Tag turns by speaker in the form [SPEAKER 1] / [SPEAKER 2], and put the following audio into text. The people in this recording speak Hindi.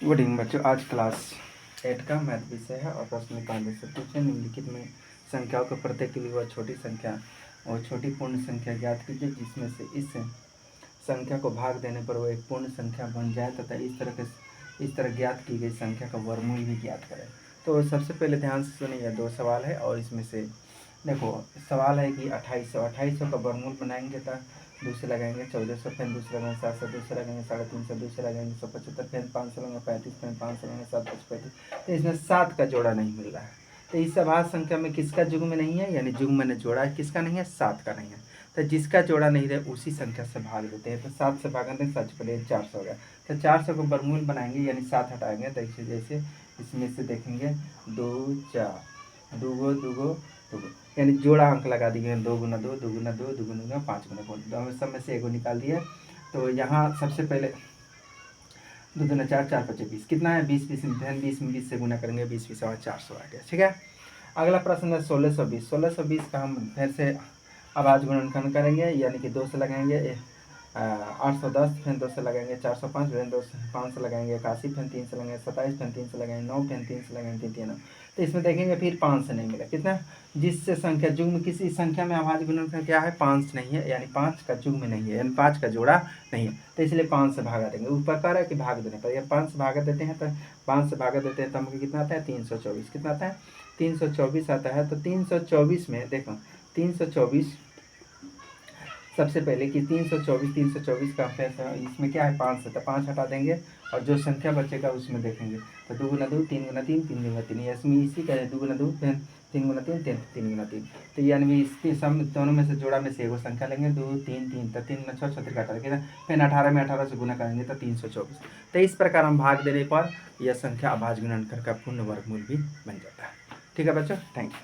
[SPEAKER 1] गुड इवनिंग बच्चों, आज क्लास 8 का मैथ विषय है और प्रश्न 45 से पूछे। निम्नलिखित में संख्याओं के प्रत्येक के लिए वह छोटी संख्या और छोटी पूर्ण संख्या ज्ञात कीजिए जिसमें से इस संख्या को भाग देने पर वो एक पूर्ण संख्या बन जाए तथा इस तरह ज्ञात की गई संख्या का वर्गमूल भी ज्ञात करें। तो सबसे पहले ध्यान से सुनिए, दो सवाल है और इसमें से देखो सवाल है कि 2800 का वर्गमूल बनाएंगे तो दूसरे लगाएंगे 1400, फिर दूसरे लगाएंगे 700, दूसरे लगाएंगे 350, दूसरे लगाएंगे 175, फिर 500 लगाएंगे 35, फिर 500 लगाएंगे 735। तो इसमें 7 का जोड़ा नहीं मिल रहा है। तो इस अभाज्य संख्या में किसका जुग्म नहीं है, यानी जुग्म मैंने जोड़ा है, किसका नहीं है, 7 का नहीं है। तो जिसका जोड़ा नहीं रहे उसी संख्या से भाग देते हैं। तो 7 से भागेंगे 7 पड़े 400 हो गया। तो 400 को वर्गमूल बनाएंगे यानी 7 हटाएंगे। तो इसे जैसे इसमें से देखेंगे 2 4 दूगो दूगो दूगो, यानी जोड़ा अंक लगा दिए, 2 गुना 2, 2 गुना 2, 2 गुना 5 गुना 5। तो हमें सब में से एगो निकाल दिया। तो यहाँ सबसे पहले 2 दूना 4, 4 5 20, कितना है 20, 20 में 20 से गुना करेंगे, 20 20 और 400 आ गया। ठीक है, अगला प्रश्न है 1620। 1620 का हम फिर से अभाज्य गुणनखंड करेंगे, यानी कि 2 से लगाएंगे 810, फिर 2 से लगाएंगे 405, फिर 2 से 5 से लगाएंगे 81, फिर 3 से लगाएंगे 27, फिर 3 से लगाएंगे 9, फिर 3 से लगाएंगे 3 9। तो इसमें देखेंगे फिर 5 से नहीं मिला, कितना, जिससे संख्या जुग्म किसी संख्या में अभाज्य गुणनखंड क्या है, 5 नहीं है, यानी 5 का जुग्म नहीं है, यानी 5 का जोड़ा नहीं है। तो इसलिए 5 से भागा देंगे। ऊपर कह रहा है कि भाग देने पर, या 5 से भागा देते हैं तो 5 से भागा देते हैं तो हमको कितना आता है, 324। कितना आता है, 324 आता है। तो 324 में देखो 324 सबसे पहले कि 324 का फैसला इसमें क्या है, 5 से, तो 5 हटा देंगे और जो संख्या बचेगा उसमें देखेंगे। तो 2 गुना 2, 3 गुना 3, 3 गुना 3, इसमें इसी का 2 गुना 2, 3 गुना 3, 3 गुना 3। तो यानी इसके सम दोनों में से जोड़ा में से एगो संख्या लेंगे, 2 3 3, तो 3 में 6 6 काटा रखेगा, फिर 18 में 18 से गुना करेंगे तो 324। तो इस प्रकार हम भाग देने पर यह संख्या अभाज्य गुणनखंड का पूर्ण वर्गमूल भी बन जाता है। ठीक है बच्चों, थैंक यू।